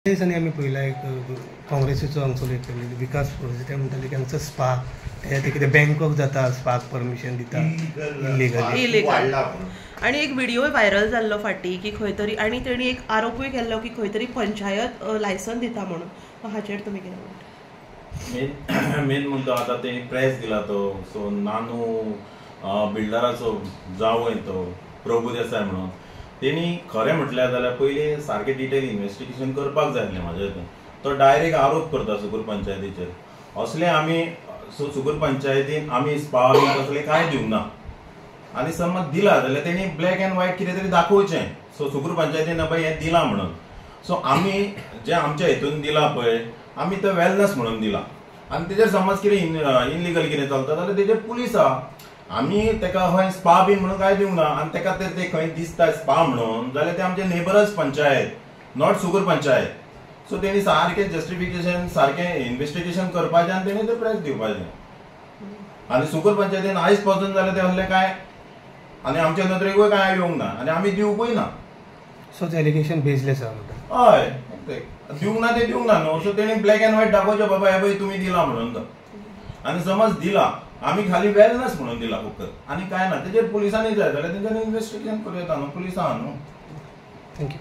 दिसांनी आमी पळयला एक काँग्रेसीचो हांगचो एक विकास ते म्हणटाले की हांगचो स्पा ते कितें बँकॉक जाता स्पाक परमिशन दिता इलिगल आणि एक व्हिडिओ व्हायरल जाल्लो फाटी की खंय तरी आणि तेणी एक आरोपूय केल्लो की खंय तरी पंचायत लायसन दिता म्हणून हाचेर तुमी कितें म्हणटा? मेन मुद्दो आता तेणी प्रेस दिला तो सो नानू बिल्डराचो जावय तो प्रभू देसाय म्हणून तेणी खरें म्हटल्यार जाल्यार पयलीं सारकें डिटेल इन्व्हेस्टिगेशन करपाक जाय आसलें म्हाज्या हितून तो डायरेक्ट आरोप करता सुगूर पंचायतीचेर असले आमी सो सुगूर पंचायतीन आमी स्पा बी तसलें कांय दिवंक ना आनी समज दिला जाल्यार तेणी ब्लॅक एंड व्हायट कितें तरी दाखोवचें सो सुगूर पंचायतीन बाय हें दिलां म्हणून सो आमी जे आमच्या हितून दिला पळय आमी तो वेलनस म्हणून दिला आनी तेजेर समज कितें इनलिगल कितें चलता जाल्यार तेजेर पुलीस आहा आमी तेका खंय स्पा बी म्हणून काय दिवंक ना आनी तेका ते खंय दिसता स्पा म्हणून जाल्यार ते आमचे नेबरच पंचायत नॉट सुगूर पंचायत सो तेणी सारकें जस्टिफिकेशन सारकें इन्व्हेस्टिगेशन करपाचें आनी तेणी तें प्रेस दिवपाचें आनी सुगूर पंचायतीन आयज पासून जाल्यार ते असलें काय आनी आमच्या नदरेकूय काय येवंक ना आनी आमी दिवंकूय ना सोच एलिगेशन बेजलेस आहा म्हणटा हय दिवंक ना ते दिवंक ना न्हू सो तेणी ब्लॅक एंड व्हायट दाखोवचें बाबा हे पळय तुमी दिला म्हणून तो आनी समज दिला आमी खाली वेलनस म्हणून दिला फक्त आनी काय ना तेजेर पुलिसांनी जाय जाल्यार तेंच्यांनी इन्व्हेस्टिगेशन करूं येता न्हू पुलीस आहा न्हू थँक्यू